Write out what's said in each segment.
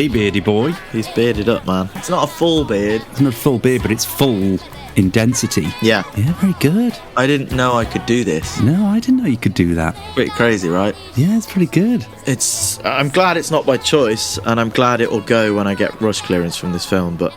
Hey, beardy boy. He's bearded up, man. It's not a full beard. It's not a full beard, but it's full in density. Yeah. Yeah, very good. I didn't know I could do this. No, I didn't know you could do that. Pretty crazy, right? Yeah, it's pretty good. I'm glad it's not by choice, and I'm glad it will go when I get rush clearance from this film, but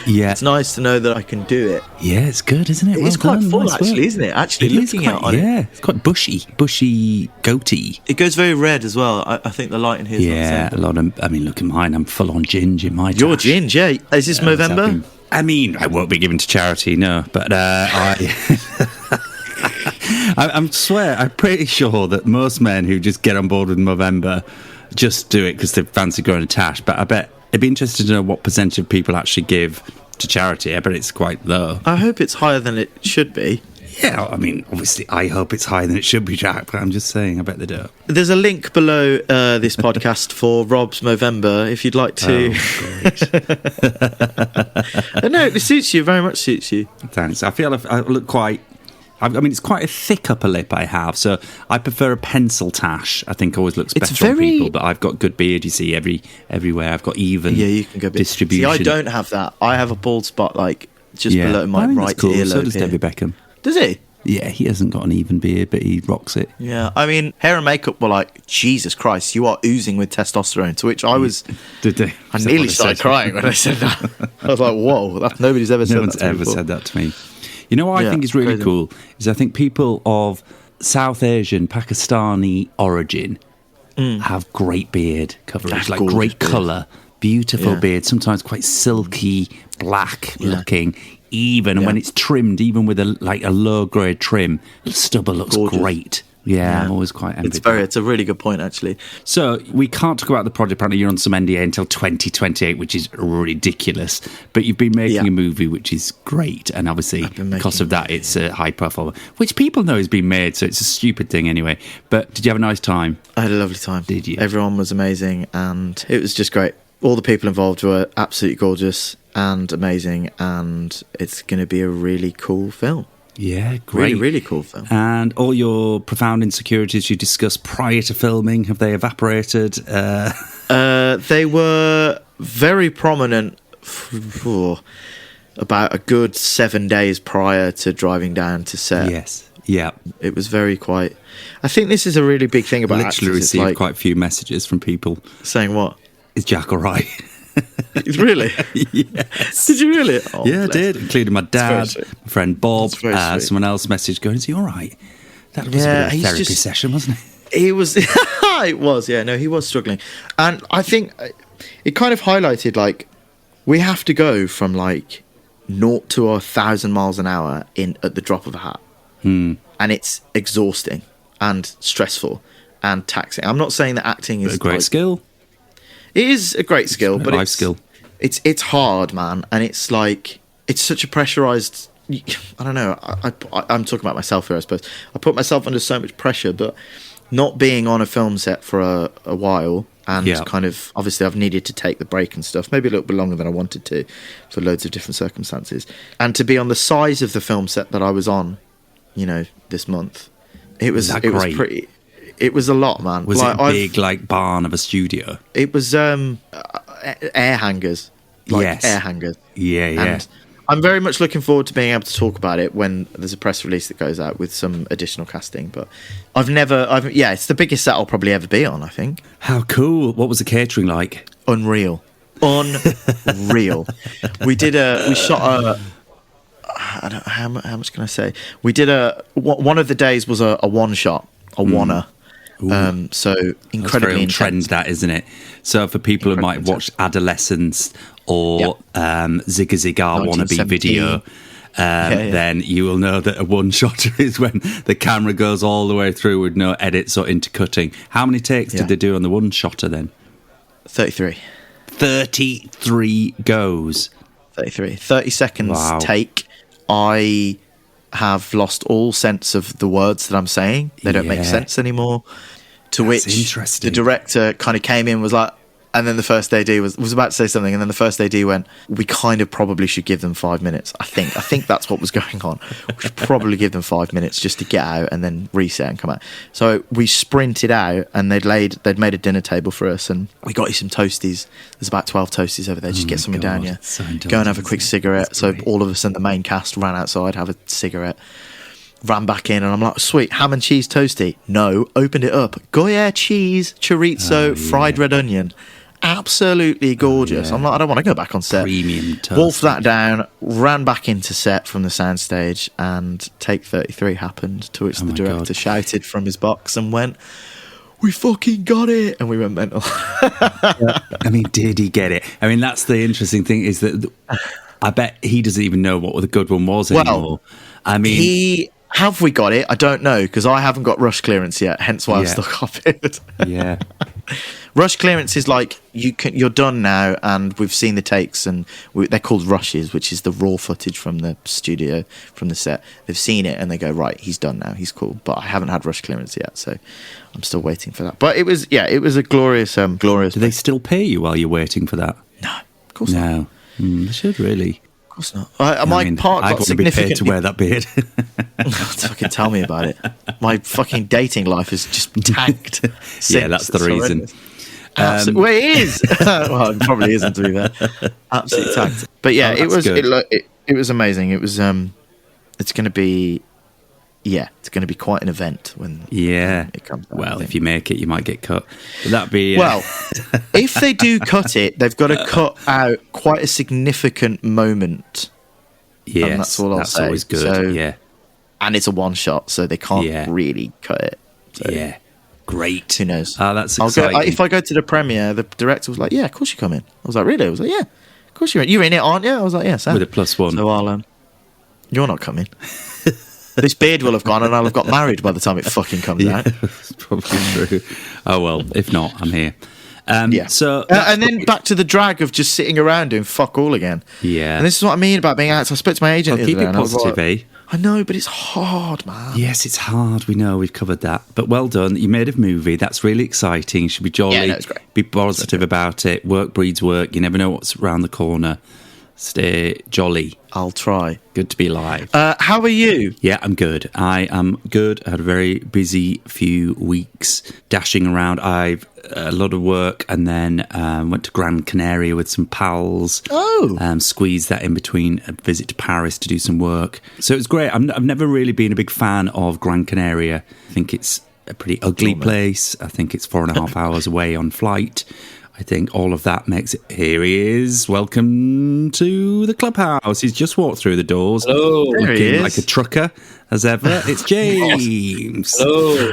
yeah, it's nice to know that I can do it. Yeah, it's good, isn't it? It's quite full, actually, isn't it? Actually, looking at it. Yeah, it's quite bushy goatee. It goes very red as well. I think the light in here is not the same. Yeah, a lot of, I mean, look at mine, I'm full on ginge in my tash. You're ginge, yeah. Is this Movember? I mean, I won't be given to charity, no, but I'm pretty sure that most men who just get on board with Movember just do it because they fancy growing a tash, but I bet it'd be interesting to know what percentage of people actually give to charity. I bet it's quite low. I hope it's higher than it should be. Yeah, I mean, obviously, I hope it's higher than it should be, Jack, but I'm just saying, I bet they do. There's a link below this podcast for Rob's Movember, if you'd like to. Oh, no, it suits you, very much suits you. Thanks. I feel I look quite... I mean, it's quite a thick upper lip I have, so I prefer a pencil tash. I think always looks better on people, but I've got good beard, you see, everywhere. I've got even you can go distribution. See, I don't have that. I have a bald spot, like, just below my right earlobe. So does David Beckham. Does he? Yeah, he hasn't got an even beard, but he rocks it. Yeah, I mean, hair and makeup were like, Jesus Christ, you are oozing with testosterone, to which I was... I nearly started crying when I said that. I was like, whoa, nobody's ever said that to me. No one's ever said that to me. You know what I think is really cool? Is I think people of South Asian, Pakistani origin have great beard coverage, like great colour, beautiful beard, sometimes quite silky, black looking. Even when it's trimmed, even with a low grade trim, the stubble looks great. Yeah, I'm always quite envious. It's a really good point, actually. So we can't talk about the project. Apparently, you're on some NDA until 2028, which is ridiculous. But you've been making a movie, which is great, and obviously because of that, it's a high profile, which people know has been made. So it's a stupid thing anyway. But did you have a nice time? I had a lovely time. Did you? Everyone was amazing, and it was just great. All the people involved were absolutely gorgeous and amazing, and it's going to be a really cool film. Yeah, great. Really, really cool film. And all your profound insecurities you discussed prior to filming, have they evaporated? They were very prominent for about a good 7 days prior to driving down to set. Yes, yeah. It was very quite... I think this is a really big thing about actors. I literally received quite a few messages from people. Saying what? Is Jack all right? Really? Yes. Did you really? Oh, yeah, I did, including my dad, my friend Bob, someone else messaged going, is he all right? That was a bit of a therapy session, wasn't it? He was. It was, yeah. No, he was struggling. And I think it kind of highlighted, like, we have to go from, like, 0 to 1,000 miles an hour at the drop of a hat. And it's exhausting and stressful and taxing. I'm not saying that acting is a great skill. It is a great skill, but life skill. It's hard, man, and it's like it's such a pressurized. I don't know. I'm talking about myself here, I suppose. I put myself under so much pressure, but not being on a film set for a while, and kind of obviously I've needed to take the break and stuff, maybe a little bit longer than I wanted to, for loads of different circumstances, and to be on the size of the film set that I was on, this month, it was pretty. It was a lot, man. Was it a big, barn of a studio? It was air hangers. Air hangers. Yeah. And I'm very much looking forward to being able to talk about it when there's a press release that goes out with some additional casting. But it's the biggest set I'll probably ever be on, I think. How cool. What was the catering like? Unreal. Unreal. We shot a... I don't know, how much can I say? We did one of the days was a one-shot, a one-er. So incredibly intense. Trend, that, isn't it? So for people who might watch Adolescence or Zigga Zigga wannabe video, then you will know that a one-shotter is when the camera goes all the way through with no edits or intercutting. How many takes did they do on the one-shotter then? 33. 33 goes. 33. 30 seconds take. I have lost all sense of the words that I'm saying. They don't make sense anymore. To which the director kind of came in and was like, And then the first AD was about to say something, and then the first AD went, we kind of probably should give them 5 minutes. I think that's what was going on. We should probably give them 5 minutes just to get out and then reset and come out. So we sprinted out, and they'd made a dinner table for us, and we got you some toasties. There's about 12 toasties over there. Just get something down, yeah. So go and have a quick cigarette. So all of us in the main cast ran outside, have a cigarette. Ran back in, and I'm like, sweet, ham and cheese toasty. No, opened it up. Goya cheese, chorizo, fried red onion. Absolutely gorgeous. I'm like, I don't want to go back on set. Premium toast. Wolfed that down, ran back into set from the soundstage, and take 33 happened, to which the director shouted from his box and went, we fucking got it. And we went mental. I mean, did he get it? I mean, that's the interesting thing, is that I bet he doesn't even know what the good one was anymore. I mean... Have we got it? I don't know, because I haven't got rush clearance yet, hence why I've still copied. Yeah. Rush clearance is like, you're done now, and we've seen the takes, and they're called rushes, which is the raw footage from the studio, from the set. They've seen it, and they go, right, he's done now, he's cool. But I haven't had rush clearance yet, so I'm still waiting for that. But it was a glorious... glorious. Do they still pay you while you're waiting for that? No, of course not. They should, really. Of course not. My part got significantly... I want to be paid to wear that beard. Fucking tell me about it. My fucking dating life is just tanked. Yeah, that's the reason. Well, it is. Well, it probably isn't, to be fair. Absolutely tanked. But yeah, it was amazing. It was. It's going to be. Yeah, it's going to be quite an event when it comes out. Well, if you make it, you might get cut. But that'd be... Well, if they do cut it, they've got to cut out quite a significant moment. Yes, and that's all I'll say. Always good, so, and it's a one-shot, so they can't really cut it. So, yeah, great. Who knows? That's exciting. If I go to the premiere, the director was like, yeah, of course you come in. I was like, really? I was like, yeah, of course you're in. You're in it, aren't you? I was like, yeah, Sam. With a +1. So I'll... You're not coming. This beard will have gone, and I'll have got married by the time it fucking comes out. That's probably true. Oh, well, if not, I'm here. So, and then back to the drag of just sitting around doing fuck all again. Yeah. And this is what I mean about being out. So I spoke to my agent. Keep it positive, eh? I know, but it's hard, man. Yes, it's hard. We know, we've covered that. But well done. You made a movie. That's really exciting. You should be jolly. Yeah, no, it's great. Be positive about it. Work breeds work. You never know what's around the corner. Stay jolly. I'll try. Good to be live. How are you? Yeah, I'm good. I am good. I had a very busy few weeks dashing around. I've a lot of work, and then went to Gran Canaria with some pals. Squeezed that in between a visit to Paris to do some work. So it's great. I've never really been a big fan of Gran Canaria. I think it's a pretty ugly place. I think it's 4.5 hours away on flight. I think all of that makes it... Here he is. Welcome to the Clubhouse. He's just walked through the doors. Hello. Looking like a trucker, as ever. It's James. Hello.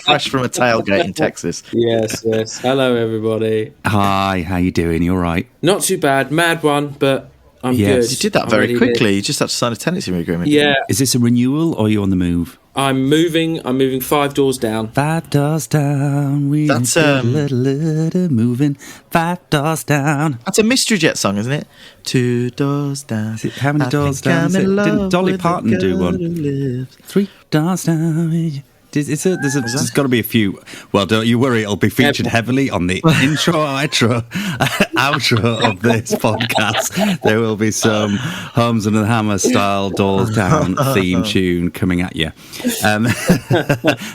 Fresh from a tailgate in Texas. Yes. Hello, everybody. Hi, how you doing? You all right? Not too bad. Mad one, but I'm good. You did that very quickly. You just had to sign a tenancy agreement. Yeah. Is this a renewal, or are you on the move? I'm moving 5 doors down. 5 doors down. That's little moving. 5 doors down. That's a Mystery Jet song, isn't it? 2 doors down. How many doors down? Didn't Dolly Parton do one? 3 doors down. There's got to be a few. Well, don't you worry, it'll be featured heavily on the intro, outro of this podcast. There will be some Holmes and the Hammer style Doors Down theme tune coming at you.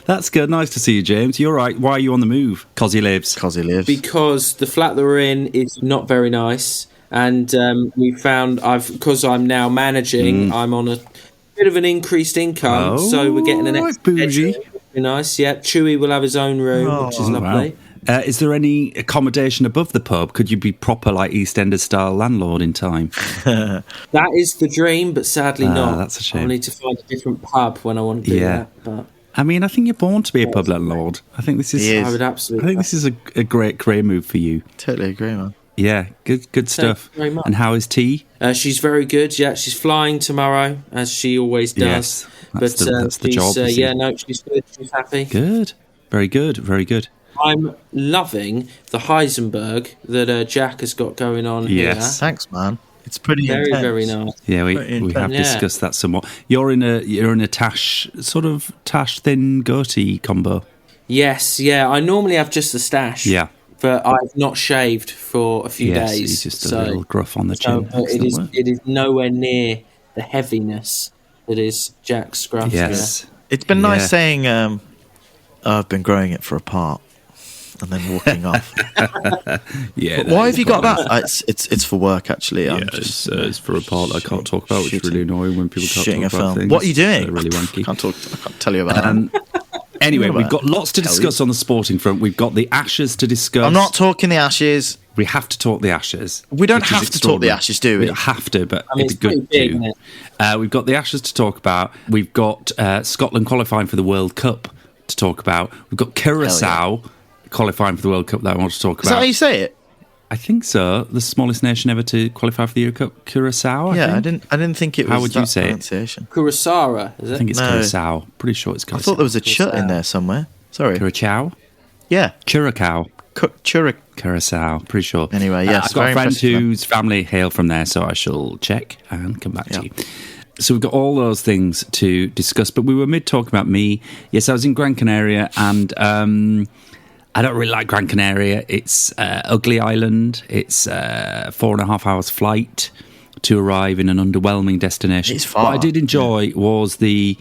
That's good. Nice to see you, James. You're right. Why are you on the move? Because he lives. Because the flat that we're in is not very nice, and we found because I'm now managing. I'm on a bit of an increased income, so we're getting an extra bougie. Very nice. Yeah, Chewy will have his own room, which is lovely. Wow. Is there any accommodation above the pub? Could you be proper like EastEnders style landlord in time? That is the dream, but sadly not. That's a shame. I'll need to find a different pub when I want to do that. But I mean, I think you're born to be a pub landlord. I think this is. I would absolutely. I think this is a great career move for you. Totally agree, man. Yeah, good stuff. Thank you very much. And how is T? She's very good. Yeah, she's flying tomorrow, as she always does. Yes, that's the job. She's good. She's happy. Good. Very good. Very good. I'm loving the Heisenberg that Jack has got going on here. Thanks, man. It's pretty very, intense. very nice. Yeah, we have discussed that somewhat. You're in a Tash thin goatee combo. Yes, yeah. I normally have just the stash. Yeah. but I've not shaved for a few days. He's just a little gruff on the chin. It is nowhere near the heaviness that is Jack's scruff. Yes. It's been nice saying, I've been growing it for a part and then walking off. Why have you got that? It's for work, actually. It's for a part I can't talk about, which is really annoying when people can't talk about things. What are you doing? They're really wanky. I can't tell you about that. Anyway, we've got lots to discuss on the sporting front. We've got the Ashes to discuss. I'm not talking the Ashes. We have to talk the Ashes. We don't have to talk the Ashes, do we? We don't have to, but it'd be good to. We've got the Ashes to talk about. We've got Scotland qualifying for the World Cup to talk about. We've got Curaçao qualifying for the World Cup that I want to talk about. Is that how you say it? I think so. The smallest nation ever to qualify for the Euro Cup, Curaçao. I didn't think it was. How would you say it? Curaçao, is it? I think it's Curaçao. Pretty sure it's Curaçao. I thought there was a ch in there somewhere. Sorry. Curaçao? Yeah. Curaçao. Curaçao. Pretty sure. Anyway, yes. I've got a friend whose family hail from there, so I shall check and come back to you. So we've got all those things to discuss, but we were mid-talking about me. Yes, I was in Gran Canaria, and I don't really like Gran Canaria. It's ugly island. It's 4.5 hours flight to arrive in an underwhelming destination. It's far. What I did enjoy was the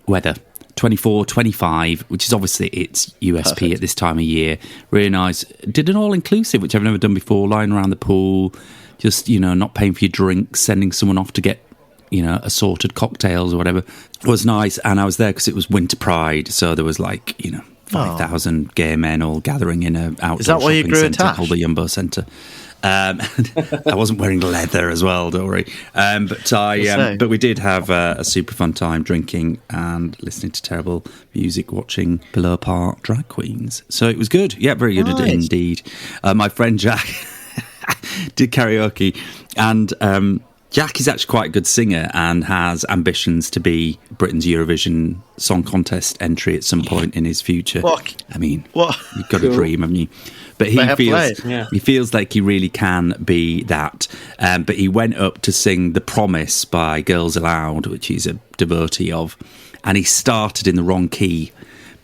weather. 24, 25, which is obviously its USP at this time of year. Really nice. Did an all-inclusive, which I've never done before, lying around the pool, just, not paying for your drinks, sending someone off to get, assorted cocktails or whatever. It was nice, and I was there because it was Winter Pride, so there was 5,000 gay men all gathering in an outdoor shopping centre called the Jumbo Centre. I wasn't wearing leather as well, don't worry. But we did have a super fun time drinking and listening to terrible music, watching below par drag queens. So it was good. Yeah, very good indeed. My friend Jack did karaoke, and Jack is actually quite a good singer and has ambitions to be Britain's Eurovision Song Contest entry at some point in his future. I mean, you've got a dream, haven't you? But he feels like he really can be that. But he went up to sing The Promise by Girls Aloud, which he's a devotee of, and he started in the wrong key.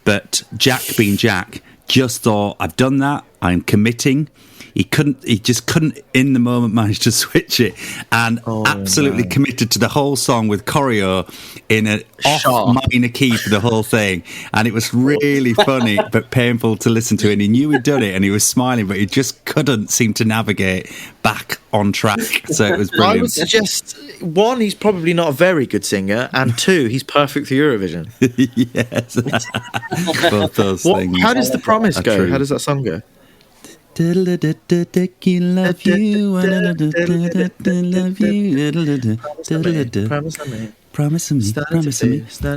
But Jack, being Jack, just thought, I've done that, I'm committing. He just couldn't in the moment manage to switch it, and absolutely committed to the whole song with choreo in an off minor key for the whole thing. And it was really funny but painful to listen to. And he knew he'd done it and he was smiling, but he just couldn't seem to navigate back on track. So it was brilliant. I would suggest, one, he's probably not a very good singer, and two, he's perfect for Eurovision. Yes. Both those things. How does The Promise go? True. How does that song go? Love you, promise me.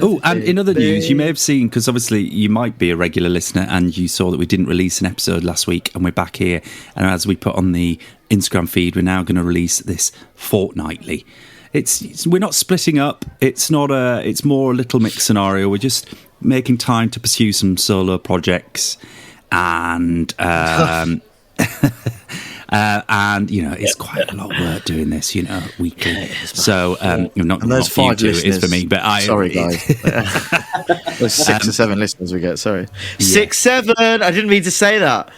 Oh, and in other news, you may have seen, because obviously you might be a regular listener, and you saw that we didn't release an episode last week, and we're back here. And as we put on the Instagram feed, we're now going to release this fortnightly. We're not splitting up. It's more a little mix scenario. We're just making time to pursue some solo projects. And it's quite a lot of work doing this, weekly. So not those 5 listeners, it is for me. But sorry, guys. Those 6 or 7 listeners we get. Sorry, 6, 7. I didn't mean to say that.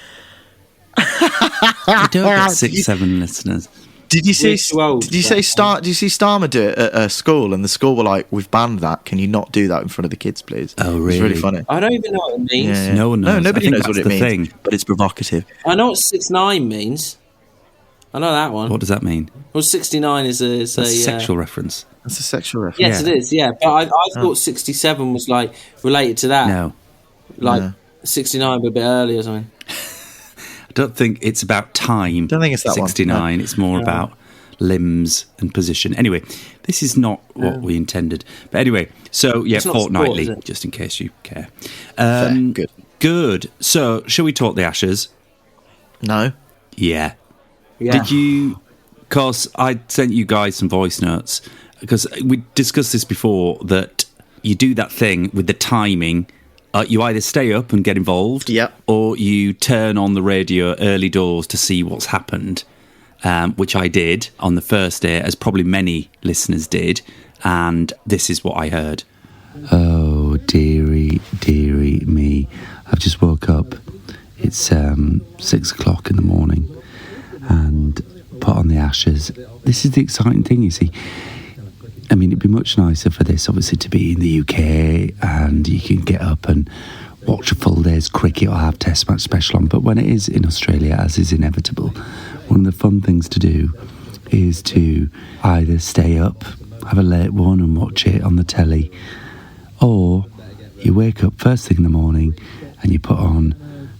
You don't get 6, 7 listeners. Did you see Starmer do it at school? And the school were like, "We've banned that. Can you not do that in front of the kids, please?" Oh, really? It's really funny. I don't even know what it means. Yeah. No one knows. No, nobody knows what it means. But it's provocative. I know what 6'9" means. I know that one. What does that mean? Well, 69 is a sexual reference. That's a sexual reference. Yes, it is. Yeah, but I thought 67 was related to that. No, 69, but a bit earlier or something. I don't think it's about time. I don't think it's that 69. one. No. It's more about limbs and position. Anyway, this is not what we intended. But anyway, so fortnightly, sport, just in case you care. Good. So, shall we talk the Ashes? No. Yeah. Did you? Because I sent you guys some voice notes, because we discussed this before, that you do that thing with the timing. You either stay up and get involved, or you turn on the radio early doors to see what's happened, which I did on the first day, as probably many listeners did, and this is what I heard. Oh, dearie, dearie me. I've just woke up It's 6 o'clock in the morning, and put on the Ashes. This is the exciting thing, you see. I mean, it'd be much nicer for this, obviously, to be in the UK, and you can get up and watch a full day's cricket or have Test match special on. But when it is in Australia, as is inevitable, one of the fun things to do is to either stay up, have a late one and watch it on the telly, or you wake up first thing in the morning and you put on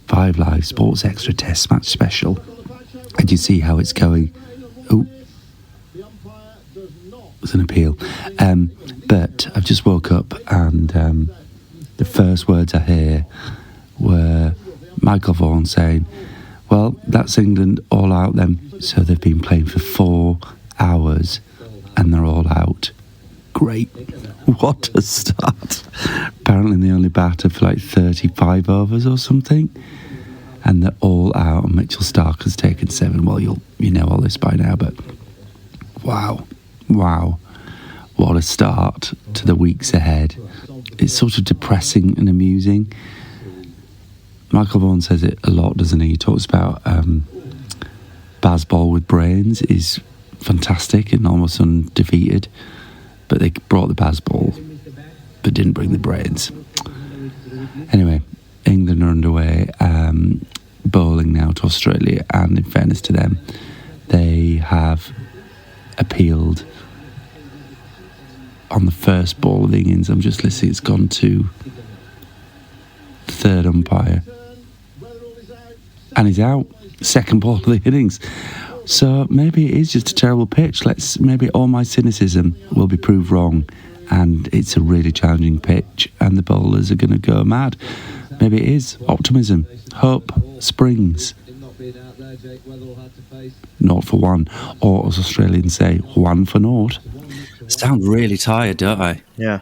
5 Live Sports Extra Test match special, and you see how it's going. Oh, it's an appeal. But I've just woke up, and the first words I hear were Michael Vaughan saying, well, that's England all out then. So they've been playing for 4 hours and they're all out. Great. What a start. Apparently they only batted for like 35 overs or something. And they're all out, and Mitchell Stark has taken 7. Well, you know all this by now, but wow. What a start to the weeks ahead. It's sort of depressing and amusing. Michael Vaughan says it a lot, doesn't he? He talks about Bazball with brains is fantastic and almost undefeated, but they brought the Bazball but didn't bring the brains. Anyway, England are underway, bowling now to Australia, and in fairness to them, they have appealed on the first ball of the innings. I'm just listening, it's gone to the third umpire, and he's out. Second ball of the innings. So maybe it is just a terrible pitch. Maybe all my cynicism will be proved wrong, and it's a really challenging pitch, and the bowlers are going to go mad. Maybe it is optimism, hope, springs. 0 for 1, or as Australians say, 1 for 0. Sound really tired, don't I? Yeah.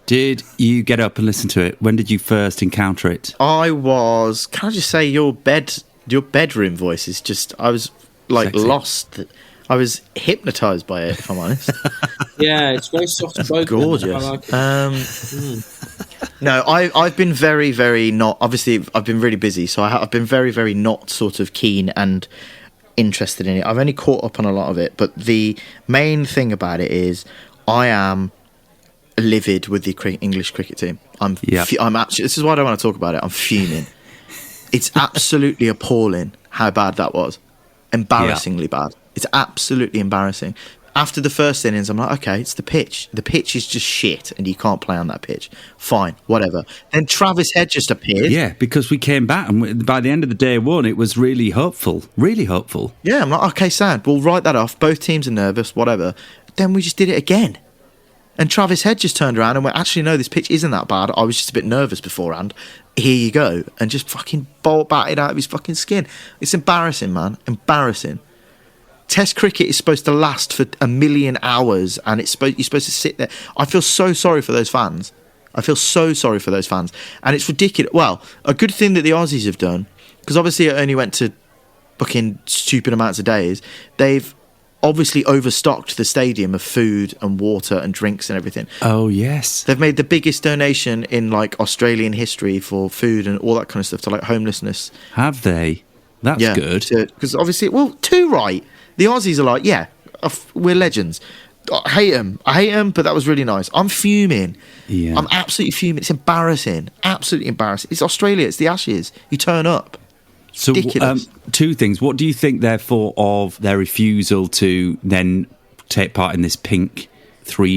Did you get up and listen to it? When did you first encounter it? Can I just say, your bedroom voice is just, I was like Sexy. Lost. I was hypnotised by it, if I'm honest. Yeah, it's very soft spoken. Gorgeous. I like it. No, I've been very, very not, obviously I've been really busy, so I've been very, very not sort of keen and interested in it. I've only caught up on a lot of it, but the main thing about it is I am livid with the English cricket team. I'm actually, this is why I don't want to talk about it. I'm fuming. It's absolutely appalling how bad that was. Embarrassingly bad. It's absolutely embarrassing. After the first innings, I'm like, okay, it's the pitch. The pitch is just shit, and you can't play on that pitch. Fine, whatever. Then Travis Head just appeared. Yeah, because we came back, and by the end of the day one, it was really hopeful. Really hopeful. Yeah, I'm like, okay, sad. We'll write that off. Both teams are nervous, whatever. Then we just did it again. And Travis Head just turned around and went, actually, no, this pitch isn't that bad. I was just a bit nervous beforehand. Here you go. And just fucking batted out of his fucking skin. It's embarrassing, man. Embarrassing. Test cricket is supposed to last for 1 million hours, and you're supposed to sit there. I feel so sorry for those fans. And it's ridiculous. Well, a good thing that the Aussies have done, because obviously it only went to fucking stupid amounts of days, they've obviously overstocked the stadium of food and water and drinks and everything. Oh, yes. They've made the biggest donation in, like, Australian history for food and all that kind of stuff to, like, homelessness. Have they? That's good. Because obviously, well, too right. The Aussies are like, yeah, we're legends. I hate them, but that was really nice. I'm fuming. Yeah. I'm absolutely fuming. It's embarrassing. Absolutely embarrassing. It's Australia. It's the Ashes. You turn up. So, ridiculous. 2 things. What do you think, therefore, of their refusal to then take part in this pink ball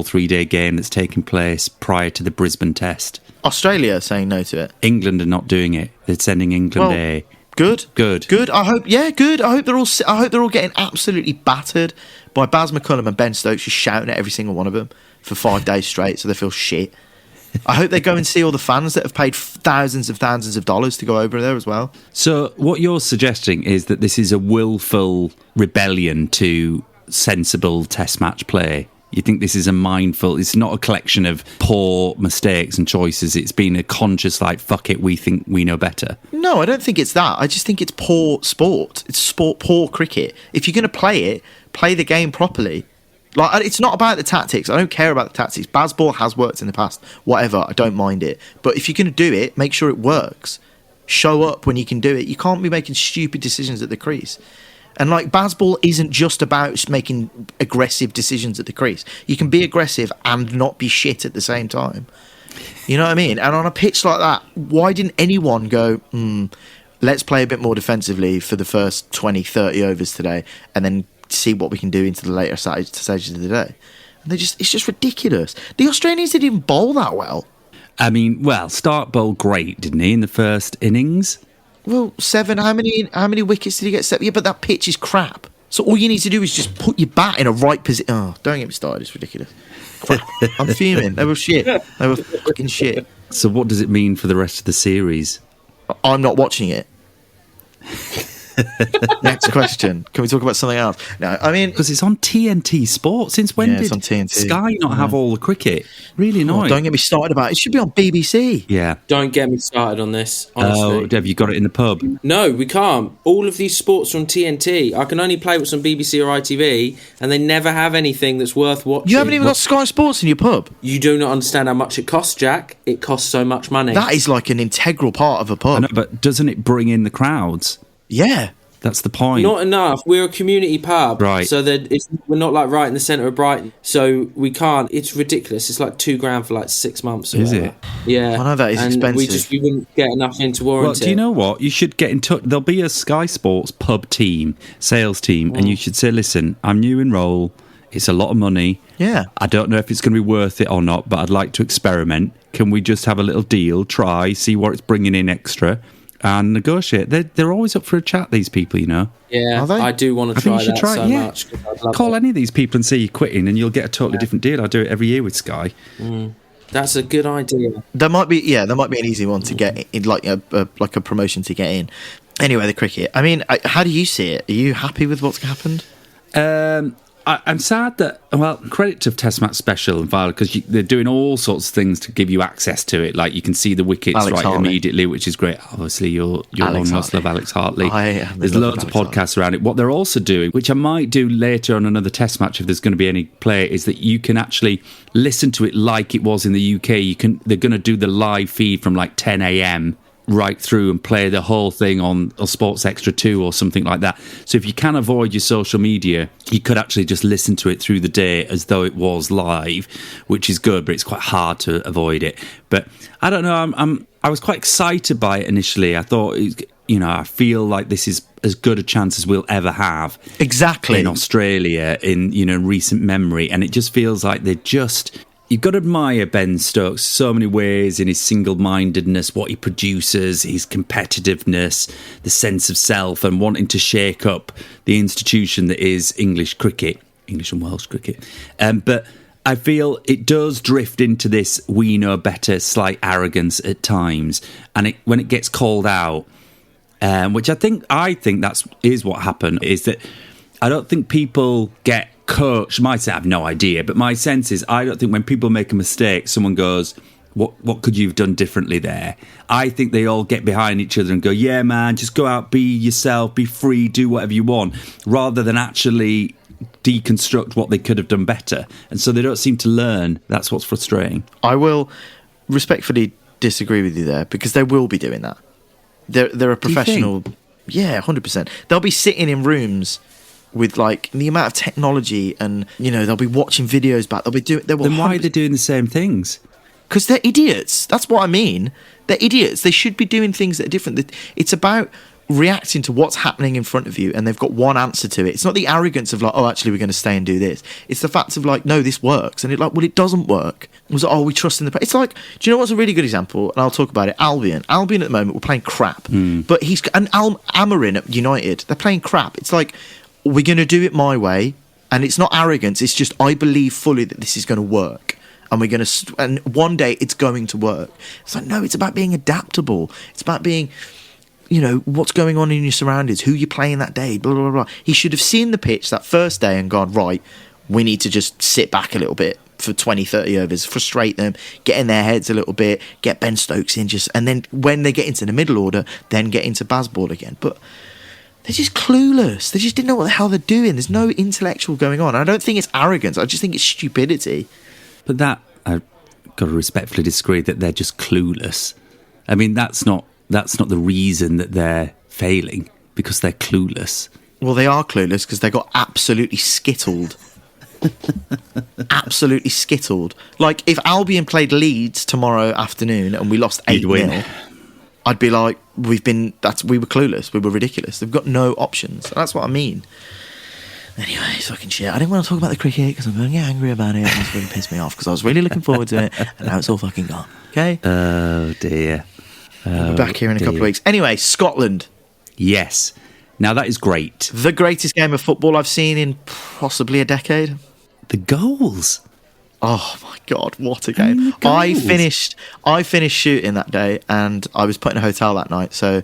3-day game that's taking place prior to the Brisbane Test? Australia saying no to it. England are not doing it. They're sending England a... Good. I hope. Yeah, good. I hope they're all getting absolutely battered by Baz McCullum and Ben Stokes just shouting at every single one of them for 5 days straight, so they feel shit. I hope they go and see all the fans that have paid thousands of dollars to go over there as well. So what you're suggesting is that this is a willful rebellion to sensible test match play. You think this is it's not a collection of poor mistakes and choices. It's been a conscious, like, fuck it, we think we know better. No, I don't think it's that. I just think it's poor sport. It's poor cricket. If you're going to play it, play the game properly. Like, it's not about the tactics. I don't care about the tactics. Bazball has worked in the past. Whatever, I don't mind it. But if you're going to do it, make sure it works. Show up when you can do it. You can't be making stupid decisions at the crease. And like, Bazball isn't just about making aggressive decisions at the crease. You can be aggressive and not be shit at the same time. You know what I mean? And on a pitch like that, why didn't anyone go, let's play a bit more defensively for the first 20, 30 overs today, and then see what we can do into the later stages of the day? And it's just ridiculous. The Australians didn't even bowl that well. I mean, Stark bowled great, didn't he, in the first innings? Well, 7. How many wickets did he get? 7. Yeah, but that pitch is crap. So all you need to do is just put your bat in a right position. Oh, don't get me started. It's ridiculous. Crap. I'm fuming. They were shit. They were fucking shit. So what does it mean for the rest of the series? I'm not watching it. Next question. Can we talk about something else? No, I mean, because it's on TNT Sport. Since when did Sky not have all the cricket? Really annoying. Don't get me started about it. It should be on BBC. Yeah. Don't get me started on this, honestly. Oh, have you got it in the pub? No, we can't. All of these sports from TNT, I can only play what's on BBC or ITV, and they never have anything that's worth watching. You haven't even got Sky Sports in your pub. You do not understand how much it costs, Jack. It costs so much money. That is like an integral part of a pub. I know, but doesn't it bring in the crowds? Yeah. That's the point. Not enough. We're a community pub, right? So that we're not like right in the centre of Brighton, so we can't. It's ridiculous. It's like $2,000 for like 6 months. Is it? Yeah, I know that is expensive. We wouldn't get enough into warranty. Well, do you know what? You should get in touch. There'll be a Sky Sports pub team, sales team, and you should say, "Listen, I'm new in role. It's a lot of money. Yeah, I don't know if it's going to be worth it or not, but I'd like to experiment. Can we just have a little deal? Try, see what it's bringing in extra." And negotiate. They're always up for a chat, these people, you know. Yeah, I do want to try that so much. Call any of these people and say you're quitting, and you'll get a totally different deal. I do it every year with Sky. That's a good idea. There might be an easy one to get in, like a promotion to get in. Anyway, the cricket. I mean, how do you see it? Are you happy with what's happened? I'm sad that, credit to Test Match Special and Violet, because they're doing all sorts of things to give you access to it. Like, you can see the wickets immediately, which is great. Obviously, you're one must love Alex Hartley. There's loads of podcasts around it. What they're also doing, which I might do later on another Test match if there's going to be any play, is that you can actually listen to it like it was in the UK. They're going to do the live feed from like 10 a.m. right through and play the whole thing on Sports Extra 2 or something like that. So if you can avoid your social media, you could actually just listen to it through the day as though it was live, which is good, but it's quite hard to avoid it. But I don't know, I was quite excited by it initially. I thought, I feel like this is as good a chance as we'll ever have. Exactly. In Australia, in recent memory. And it just feels like you've got to admire Ben Stokes so many ways in his single-mindedness, what he produces, his competitiveness, the sense of self, and wanting to shake up the institution that is English cricket, English and Welsh cricket. But I feel it does drift into this we know better slight arrogance at times. And when it gets called out, which I think that is what happened, is that I don't think people get coach might say I have no idea, but my sense is I don't think when people make a mistake, someone goes, what could you have done differently there? I think they all get behind each other and go, yeah, man, just go out, be yourself, be free, do whatever you want, rather than actually deconstruct what they could have done better. And so they don't seem to learn. That's what's frustrating. I will respectfully disagree with you there, because they will be doing that. They're a professional. Yeah, 100%. They'll be sitting in rooms with like the amount of technology, and they'll be watching videos back. They'll be doing. Then why are they doing the same things? Because they're idiots. That's what I mean. They're idiots. They should be doing things that are different. It's about reacting to what's happening in front of you, and they've got one answer to it. It's not the arrogance of like, oh, actually, we're going to stay and do this. It's the fact of like, no, this works, and it doesn't work. It was like, oh, we trust in the. It's like, do you know what's a really good example? And I'll talk about it. Albion at the moment, we're playing crap, but Amarin at United, they're playing crap. It's like, we're going to do it my way, and it's not arrogance. It's just I believe fully that this is going to work, and we're going to. And one day it's going to work. It's like, no, it's about being adaptable. It's about being, what's going on in your surroundings, who you're playing that day, blah blah blah. He should have seen the pitch that first day and gone, right, we need to just sit back a little bit for 20, 30 overs, frustrate them, get in their heads a little bit, get Ben Stokes in, and then when they get into the middle order, then get into Bazball again. But they're just clueless. They just didn't know what the hell they're doing. There's no intellectual going on. I don't think it's arrogance. I just think it's stupidity. But that, I've got to respectfully disagree that they're just clueless. I mean, that's not the reason that they're failing, because they're clueless. Well, they are clueless because they got absolutely skittled. Absolutely skittled. Like, if Albion played Leeds tomorrow afternoon and we lost 8-0, I'd be like, we were clueless. We were ridiculous. They've got no options. That's what I mean. Anyway, it's fucking shit. I didn't want to talk about the cricket because I'm going to get angry about it. It's really pissed me off because I was really looking forward to it, and now it's all fucking gone. Okay? Oh, dear. We'll be back here in a couple of weeks. Anyway, Scotland. Yes. Now, that is great. The greatest game of football I've seen in possibly a decade. The goals. Oh my God, what a game. I finished shooting that day, and I was put in a hotel that night, so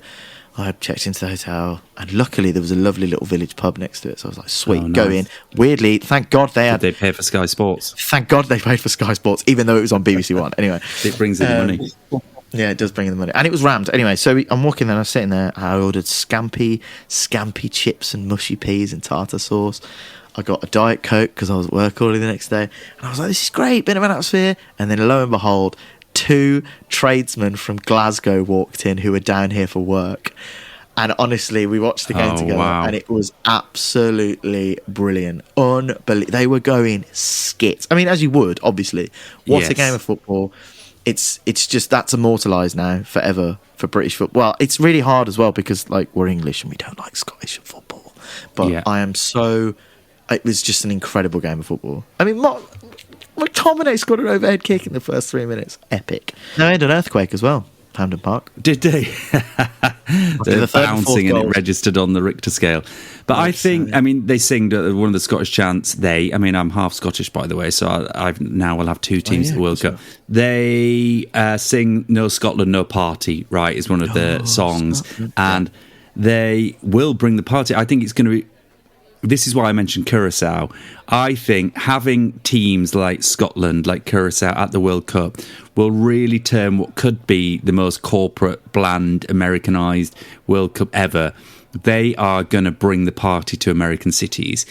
I checked into the hotel, and luckily there was a lovely little village pub next to it, so I was like, sweet, nice. Go in. Weirdly, thank God Did they pay for Sky Sports? Thank God they paid for Sky Sports, even though it was on BBC One. Anyway. It brings in the money. Yeah, it does bring in the money. And it was rammed. Anyway, so I'm walking there, I'm sitting there, and I ordered scampi chips and mushy peas and tartar sauce. I got a Diet Coke because I was at work early the next day. And I was like, this is great, bit of an atmosphere. And then lo and behold, 2 tradesmen from Glasgow walked in who were down here for work. And honestly, we watched the game together, and it was absolutely brilliant. Unbelievable. They were going skits. I mean, as you would, obviously. What a game of football. It's just, that's immortalised now forever for British football. Well, it's really hard as well because, like, we're English and we don't like Scottish football. But I am so... It was just an incredible game of football. I mean, McTominay scored an overhead kick in the first 3 minutes. Epic. They had an earthquake as well, Hampden Park. Did they? They're bouncing and it registered on the Richter scale. But I think, I mean, they sing one of the Scottish chants. I'm half Scottish, by the way, so I now will have 2 teams at the World Cup. They sing No Scotland, No Party, right, is one of the songs. And they will bring the party. I think it's going to be... This is why I mentioned Curaçao. I think having teams like Scotland, like Curaçao at the World Cup will really turn what could be the most corporate, bland, Americanized World Cup ever. They are going to bring the party to American cities.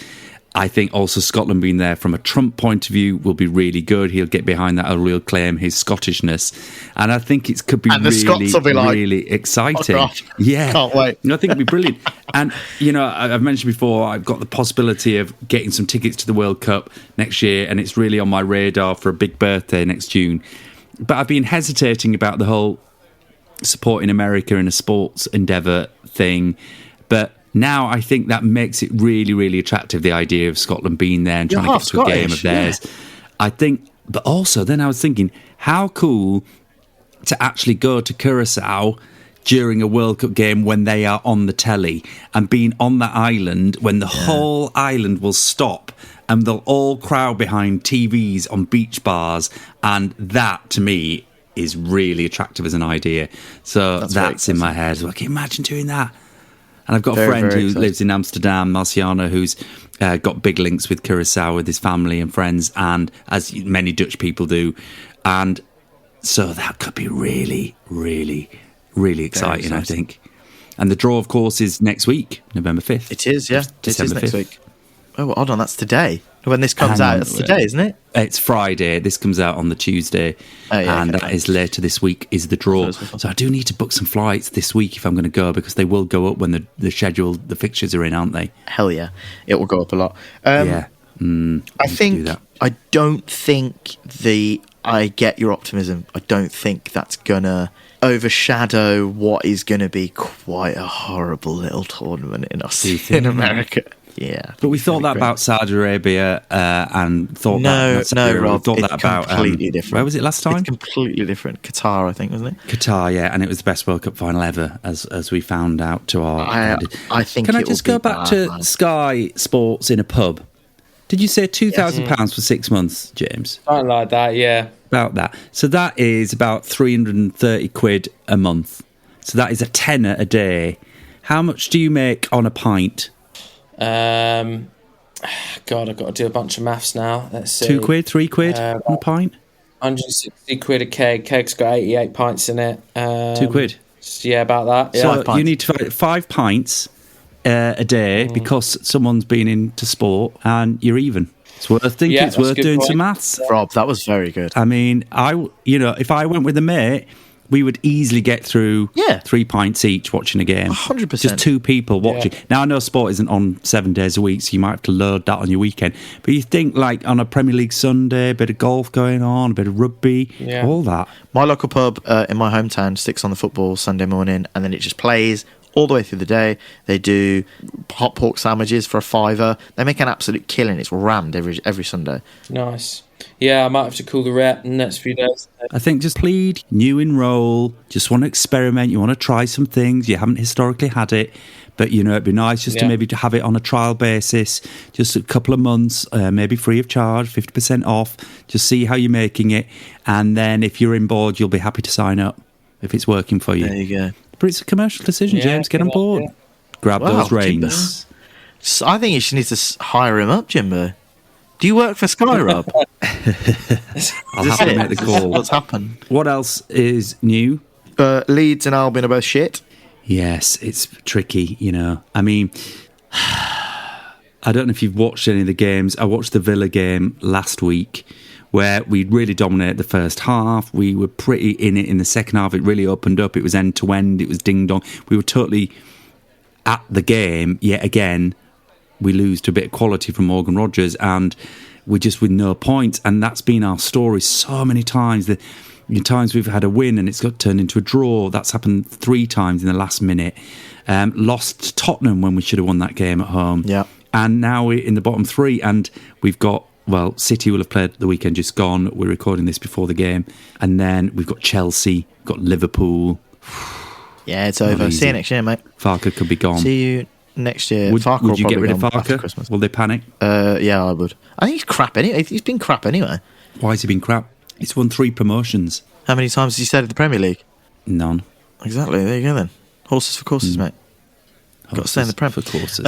I think also Scotland being there from a Trump point of view will be really good. He'll get behind that. He'll claim his Scottishness. And I think it could be really exciting. Oh, yeah. Can't wait. I think it'd be brilliant. And, you know, I've mentioned before, I've got the possibility of getting some tickets to the World Cup next year, and it's really on my radar for a big birthday next June. But I've been hesitating about the whole supporting America in a sports endeavour thing. But now I think that makes it really, really attractive, the idea of Scotland being there and trying to get to a game of theirs. Yeah. I think, but also then I was thinking, how cool to actually go to Curaçao during a World Cup game when they are on the telly, and being on that island when the whole island will stop and they'll all crowd behind TVs on beach bars, and that to me is really attractive as an idea. So that's in my head. So I can imagine doing that. And I've got a friend who lives in Amsterdam, Marciano, who's got big links with Curaçao with his family and friends, and as many Dutch people do. And so that could be really, really, really exciting, I think. And the draw, of course, is next week, November 5th. It is, yeah. December it is 5th. next week. Oh, hold on, that's today. When this comes out, it's today, isn't it? It's Friday. This comes out on the Tuesday. That is later this week is the draw. So I do need to book some flights this week if I'm going to go, because they will go up when the fixtures are in, aren't they? Hell yeah. It will go up a lot. I don't think I get your optimism. I don't think that's going to overshadow what is going to be quite a horrible little tournament in America. Yeah, but we thought that about Saudi Arabia and thought Rob, thought that about completely different. Where was it last time? It's completely different. Qatar, I think, wasn't it? Qatar, yeah, and it was the best World Cup final ever, as we found out to our. I think. Can I just go back to Sky Sports in a pub? Did you say £2,000 for 6 months, James? Something like that, yeah. About that. So that is about £330 a month. So that is a tenner a day. How much do you make on a pint? God, I've got to do a bunch of maths now. Let's see. £2, £3 on a pint? 160 quid a keg. Keg's got 88 pints in it. £2. Yeah, about that. Yeah. So you need to 5 pints a day because someone's been into sport, and you're even. It's worth thinking. It's worth doing some maths. Rob, that was very good. I mean, if I went with a mate, we would easily get through 3 pints each watching a game. 100%. Just 2 people watching. Yeah. Now, I know sport isn't on 7 days a week, so you might have to load that on your weekend. But you think, like, on a Premier League Sunday, a bit of golf going on, a bit of rugby, all that. My local pub in my hometown sticks on the football Sunday morning, and then it just plays all the way through the day. They do hot pork sandwiches for $5. They make an absolute killing. It's rammed every Sunday. Nice. Yeah, I might have to call the rep in the next few days. I think just plead, new enroll, just want to experiment, you want to try some things, you haven't historically had it, but, it'd be nice just to maybe have it on a trial basis, just a couple of months, maybe free of charge, 50% off, just see how you're making it, and then if you're in board, you'll be happy to sign up if it's working for you. There you go. But it's a commercial decision, James, get on board. Yeah. Grab those reins. Jimbo. I think you should need to hire him up, Jimbo. Do you work for Sky, Rob? I'll have to make the call. What's happened? What else is new? Leeds and Albion are both shit. Yes, it's tricky, I mean, I don't know if you've watched any of the games. I watched the Villa game last week where we really dominated the first half. We were pretty in it in the second half. It really opened up. It was end-to-end. It was ding-dong. We were totally at the game, yet again. We lose to a bit of quality from Morgan Rogers, and we're just with no points. And that's been our story so many times. The times we've had a win and it's got turned into a draw. That's happened 3 times in the last minute. Lost to Tottenham when we should have won that game at home. Yeah. And now we're in the bottom 3, and we've got, City will have played the weekend just gone. We're recording this before the game. And then we've got Chelsea, got Liverpool. Yeah, it's over. See you next year, mate. Farke could be gone. See you next year. Would you get rid of Farke? Will they panic? Yeah, I would. I think he's crap anyway. He's been crap anyway. Why has he been crap? He's won 3 promotions. How many times has he stayed at the Premier League? None. Exactly. There you go then. Horses for courses, mate. Got to stay in the Prem for courses.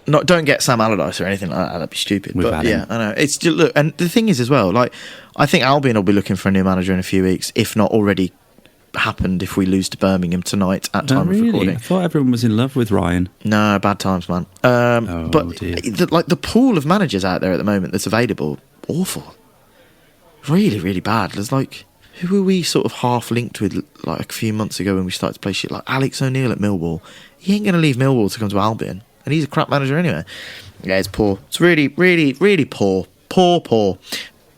Don't get Sam Allardyce or anything like that. That'd be stupid. But yeah, I know. It's just, look, and the thing is as well. Like, I think Albion will be looking for a new manager in a few weeks, if not already happened if we lose to Birmingham tonight at time of recording. I thought everyone was in love with Ryan. No, bad times, man. But the pool of managers out there at the moment that's available, awful. Really, really bad. There's like, who were we sort of half linked with like a few months ago when we started to play shit? Like Alex O'Neill at Millwall. He ain't going to leave Millwall to come to Albion. And he's a crap manager anyway. Yeah, it's poor. It's really, really, really poor. Poor.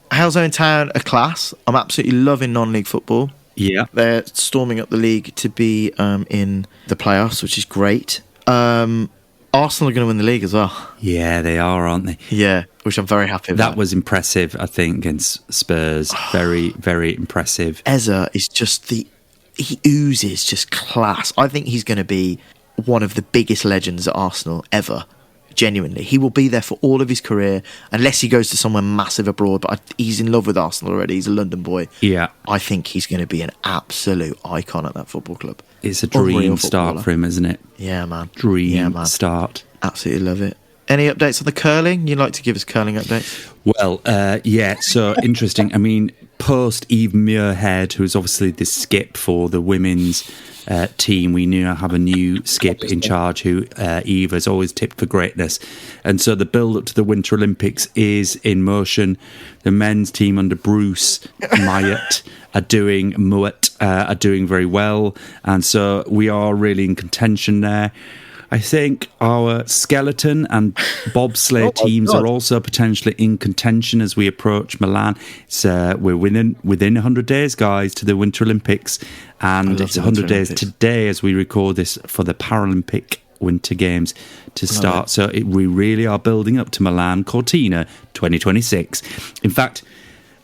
Halesoe Town, a class. I'm absolutely loving non-league football. Yeah. They're storming up the league to be in the playoffs, which is great. Arsenal are going to win the league as well. Yeah, they are, aren't they? Yeah, which I'm very happy with. That was impressive, I think, against Spurs. Very, very impressive. Eza is just he oozes just class. I think he's going to be one of the biggest legends at Arsenal ever. Genuinely, he will be there for all of his career, unless he goes to somewhere massive abroad. But he's in love with Arsenal already. He's a London boy. Yeah, I think he's going to be an absolute icon at that football club. It's a dream start for him, isn't it? Yeah, man. Dream start. Absolutely love it. Any updates on the curling? You'd like to give us curling updates? Well, yeah. So interesting. I mean, post Eve Muirhead, who's obviously the skip for the women's team, we now have a new skip in charge who Eve has always tipped for greatness, and so the build up to the Winter Olympics is in motion. The men's team under Bruce Myatt are doing very well, and so we are really in contention there. I think our skeleton and bobsleigh teams are also potentially in contention as we approach Milan. We're within 100 days, guys, to the Winter Olympics, and it's 100 days today as we record this for the Paralympic Winter Games to start. So we really are building up to Milan Cortina 2026. In fact,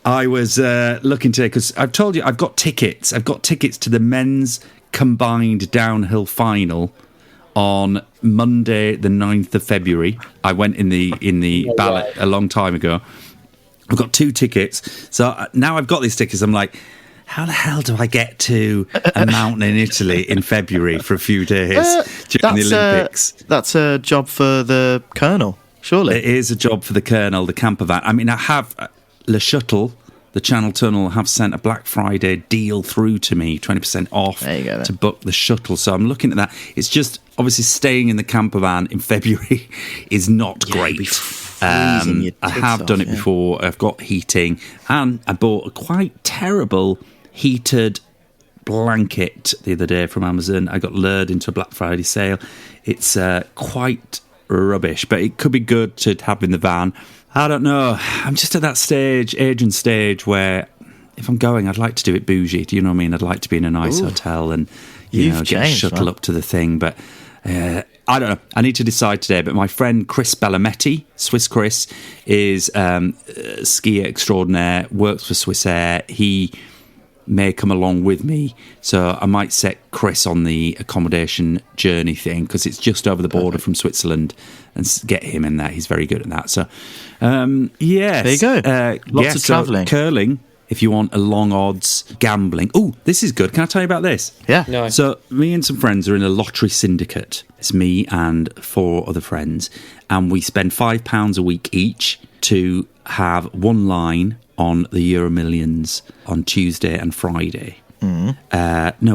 I was looking today because I've told you I've got tickets. I've got tickets to the men's combined downhill final on Monday, the 9th of February. I went in the ballot a long time ago. I've got 2 tickets. So now I've got these tickets. I'm like, how the hell do I get to a mountain in Italy in February for a few days during the Olympics? That's a job for the Colonel, surely. It is a job for the Colonel, the camper van. I mean, I have Le Shuttle the Channel Tunnel have sent a Black Friday deal through to me, 20% off to book the shuttle. So I'm looking at that. It's just, obviously, staying in the camper van in February is not great. I have done it before. I've got heating, and I bought a quite terrible heated blanket the other day from Amazon. I got lured into a Black Friday sale. It's quite rubbish, but it could be good to have in the van. I don't know. I'm just at that age and stage where if I'm going, I'd like to do it bougie. Do you know what I mean? I'd like to be in a nice hotel and get a shuttle up to the thing. But I don't know. I need to decide today. But my friend Chris Bellametti, Swiss Chris, is skier extraordinaire, works for Swiss Air. He may come along with me, so I might set Chris on the accommodation journey thing, because it's just over the border from Switzerland, and get him in there. He's very good at that. So yes, there you go. Lots of travelling. Curling, if you want a long odds gambling. Oh, this is good. Can I tell you about this? Yeah. No. So me and some friends are in a lottery syndicate. It's me and 4 other friends, and we spend £5 a week each to have one line on the Euro Millions on Tuesday and Friday. No,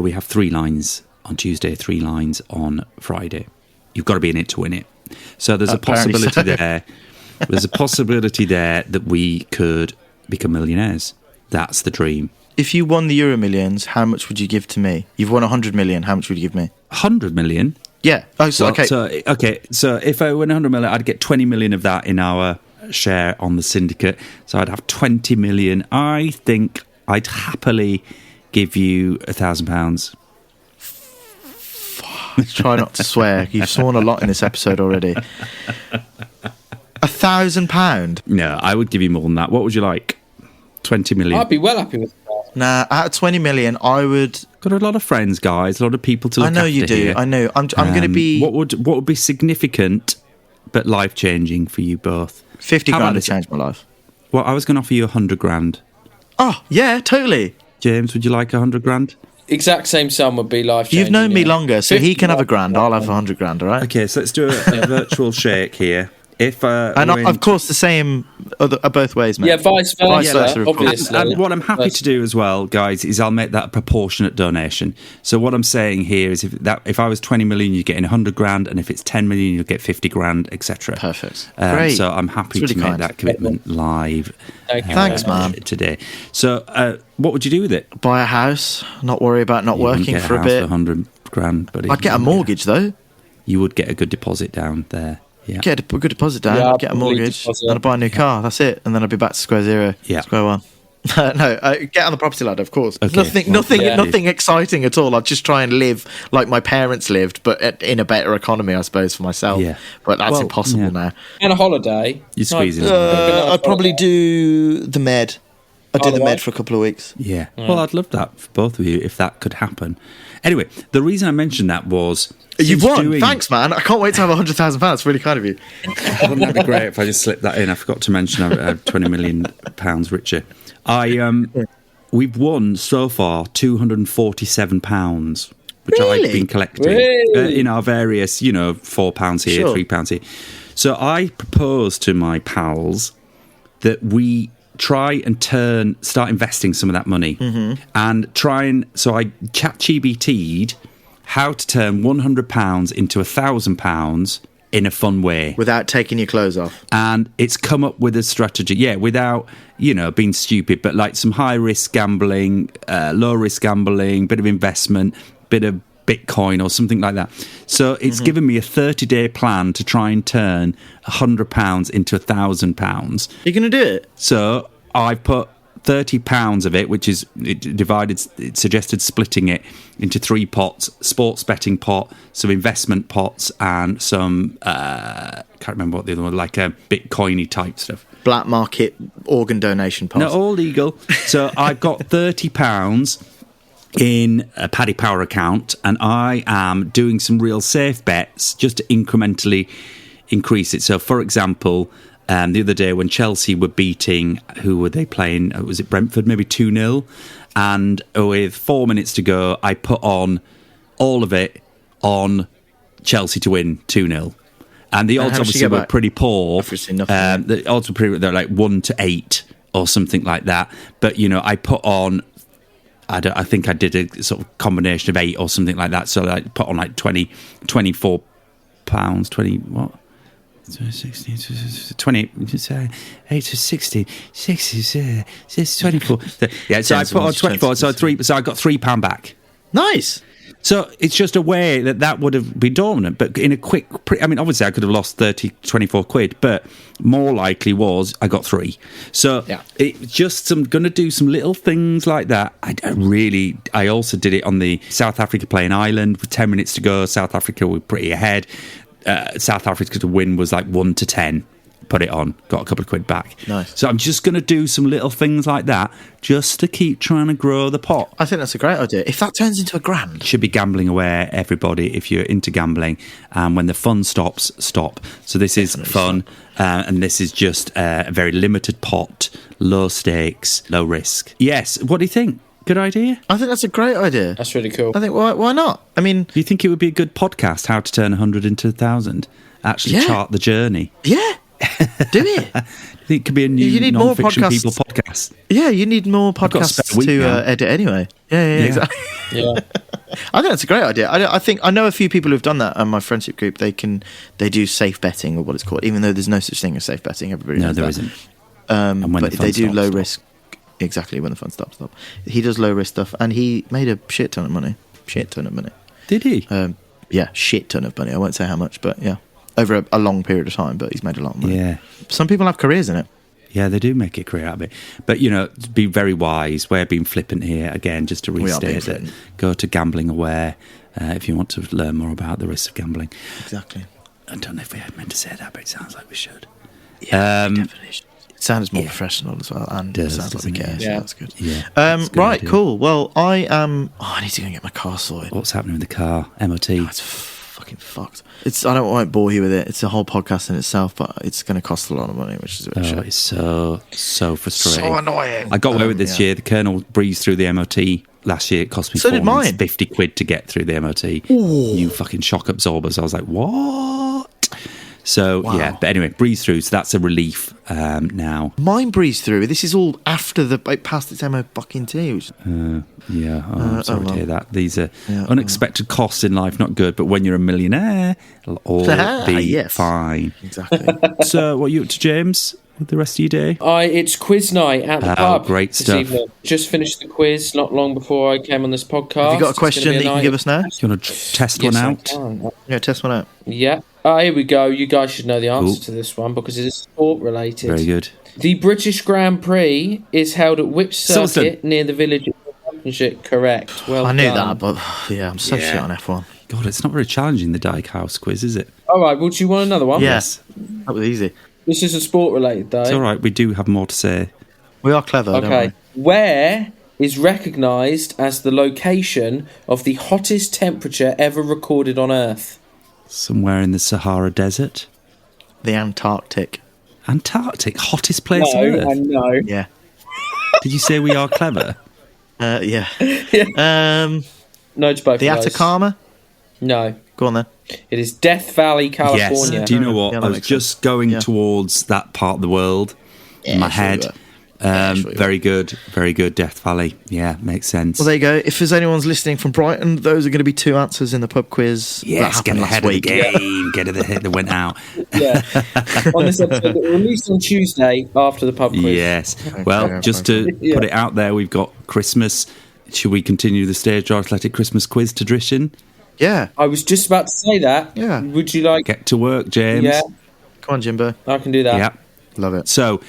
we have 3 lines on Tuesday, 3 lines on Friday. You've got to be in it to win it. So there's a possibility there. There's a possibility there that we could become millionaires. That's the dream. If you won the Euro Millions, how much would you give to me? You've won 100 million. How much would you give me? 100 million? Yeah. Oh, so okay. So if I win 100 million, I'd get 20 million of that in our share on the syndicate, so I'd have 20 million. I think I'd happily give you £1,000. Try not to swear. You've sworn a lot in this episode already. £1,000? No, I would give you more than that. What would you like? 20 million? I'd be well happy with that. Nah, out of 20 million, I would. Got a lot of friends, guys. A lot of people to look after. I know you do. Here. I know. I'm going to be. What would be significant but life changing for you both? 50 grand to change my life. Well, I was going to offer you 100 grand. Oh, yeah, totally. James, would you like 100 grand? Exact same sum would be life-changing. You've known me longer, so he can have a grand. I'll have 100 grand, all right? Okay, so let's do a virtual shake here. If and of course, the same both ways, mate. Yeah, vice versa, obviously. And what I'm happy to do as well, guys, is I'll make that a proportionate donation. So what I'm saying here is if I was 20 million, you're getting 100 grand, and if it's 10 million, you'll get 50 grand, etc. Perfect. Great. So I'm happy to make that commitment live. Thanks, man. Today. So what would you do with it? Buy a house, not worry about not working for a bit. For 100 grand, buddy. I'd get a mortgage, though. You would get a good deposit down there. Yeah. Get a good deposit down, get a mortgage, and I'd buy a new car. That's it. And then I'd be back to square zero. Yeah. Square one. No, get on the property ladder, of course. Okay. Nothing exciting at all. I'd just try and live like my parents lived, but in a better economy, I suppose, for myself. Yeah. But that's impossible now. And a holiday. You're squeezing I'd probably do the Med. I'd do the Med for a couple of weeks. Yeah. Well, I'd love that for both of you if that could happen. Anyway, the reason I mentioned that was... You've won. Thanks, man. I can't wait to have £100,000. It's really kind of you. Wouldn't that be great if I just slipped that in? I forgot to mention I'm £20 million richer. We've won so far £247, which I've been collecting in our various, £4 here, £3 here. So I proposed to my pals that we try and start investing some of that money, and so I ChatGPT'd how to turn £100 into £1,000 in a fun way. Without taking your clothes off. And it's come up with a strategy, without, being stupid, but like some high-risk gambling, low-risk gambling, bit of investment, bit of Bitcoin or something like that. So it's given me a 30-day plan to try and turn £100 into £1,000. You're going to do it? So I put £30 of it, which is it suggested splitting it into 3 pots: sports betting pot, some investment pots, and some can't remember what the other one, like a Bitcoiny type stuff. Black market organ donation pots. No, all legal. So I've got £30 in a Paddy Power account, and I am doing some real safe bets just to incrementally increase it. So, for example, the other day when Chelsea were beating, who were they playing? Was it Brentford? Maybe 2-0. And with 4 minutes to go, I put on all of it on Chelsea to win 2-0. And the odds obviously were pretty poor. The odds were they're like 1 to 8 or something like that. But, I put on, I think I did a sort of combination of 8 or something like that. So I put on like 24 pounds, 20, what? 16, 20, 8 to 16, 60, 24. Yeah, so I put on 24, so I got £3 back. Nice. So it's just a way that would have been dormant, but in a quick... obviously I could have lost 24 quid, but more likely was I got 3. So I'm going to do some little things like that. I also did it on the South Africa playing Ireland with 10 minutes to go. South Africa were pretty ahead. South Africa to win was like 1 to 10. Put it on, got a couple of quid back. Nice. So I'm just going to do some little things like that just to keep trying to grow the pot. I think that's a great idea. If that turns into £1,000. Should be gambling aware, everybody, if you're into gambling. When the fun stops, stop. So this is fun, and this is just a very limited pot, low stakes, low risk. Yes, what do you think? Good idea? I think that's a great idea. That's really cool. I think, why not? I mean... Do you think it would be a good podcast, how to turn 100 into 1,000? Actually chart the journey. Yeah. Do it. I think it could be a new non-fiction people podcast. Yeah, you need more podcasts to edit anyway. Yeah, exactly. Yeah. I think that's a great idea. I know a few people who've done that on my friendship group. They do safe betting, or what it's called, even though there's no such thing as safe betting. Everybody knows there that. isn't. But they do low risk. Exactly, when the fun stops. He does low risk stuff, and he made a shit ton of money. Did he? Yeah, shit ton of money. I won't say how much, but yeah. Over a long period of time, but he's made a lot of money. Yeah. Some people have careers in it. Yeah, they do make a career out of it. But, be very wise. We're being flippant here, again, just to restate it. Go to Gambling Aware if you want to learn more about the risks of gambling. Exactly. I don't know if we had meant to say that, but it sounds like we should. Yeah, definitely. It sounds more professional as well, and it sounds like we care, so that's good. Yeah. Right, idea. Cool. Well, I need to go and get my car sorted. What's happening with the car? MOT? Oh, it's fucking fucked. I won't bore you with it. It's a whole podcast in itself, but it's going to cost a lot of money, which is a bit shit. It's so frustrating. So annoying. I got away with this year. The Colonel breezed through the MOT. Last year it cost me 50 quid to get through the MOT. Ooh. New fucking shock absorbers. I was like, what? So, yeah. But anyway, breeze through. So that's a relief now. Mine breezed through. This is all after it passed its MOT. I'm sorry to hear that. These are unexpected costs in life. Not good. But when you're a millionaire, it'll all be fine. Exactly. So, what are you up to, James? With the rest of your day? It's quiz night at the pub. Great stuff. Evening. Just finished the quiz not long before I came on this podcast. Have you got a question that you can give us now? You want to test one out? Yeah, test one out. Yeah. Here we go. You guys should know the answer to this one because it is sport related. Very good. The British Grand Prix is held at which circuit near the village of Championship? Correct. Well, I knew that, but I'm so shit on F1. God, it's not very challenging, the Dyke House quiz, is it? All right. Well, do you want another one? Yes. That was easy. This is a sport related, though. It's all right. We do have more to say. We are clever, don't we? Where is recognised as the location of the hottest temperature ever recorded on Earth? Somewhere in the Sahara Desert. The Antarctic. Antarctic? Hottest place on Earth? I know. Yeah. Did you say we are clever? Yeah. No to both the of those. Atacama? No. Go on then. It is Death Valley, California. Yes. Do you know what? I was just going towards that part of the world in my head. Very good, Death Valley. Yeah, makes sense. Well, there you go. If there's anyone's listening from Brighton, those are going to be 2 answers in the pub quiz. Yes, get ahead of the game. Get ahead that went out. Yeah. On this episode, released on Tuesday after the pub quiz. Yes. Well, just to put it out there, we've got Christmas. Should we continue the Stage Door Athletic Christmas quiz tradition? Yeah. I was just about to say that. Yeah. Would you like... Get to work, James. Yeah. Come on, Jimbo. I can do that. Yeah. Love it. So,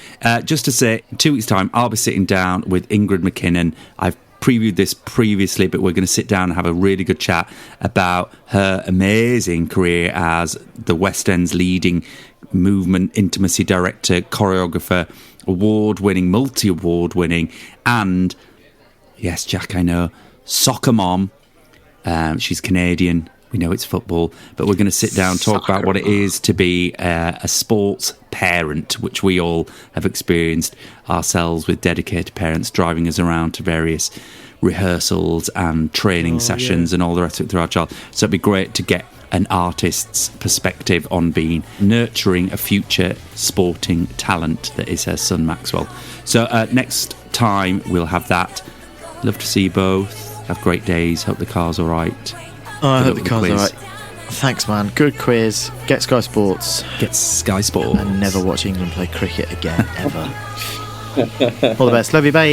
just to say, in 2 weeks' time, I'll be sitting down with Ingrid McKinnon. I've previewed this previously, but we're going to sit down and have a really good chat about her amazing career as the West End's leading movement intimacy director, choreographer, award-winning, multi-award-winning, and, yes, Jack, I know, soccer mom. She's Canadian. We know it's football, but we're going to sit down, talk about what it is to be a sports parent, which we all have experienced ourselves with dedicated parents driving us around to various rehearsals and training sessions and all the rest of it through our child. So it'd be great to get an artist's perspective on nurturing a future sporting talent that is her son Maxwell. So next time we'll have that. Love to see you both. Have great days. Hope the car's all right. I hope the car's all right. Thanks, man. Good quiz. Get Sky Sports. Get Sky Sports. And never watch England play cricket again, ever. All the best. Love you, bye.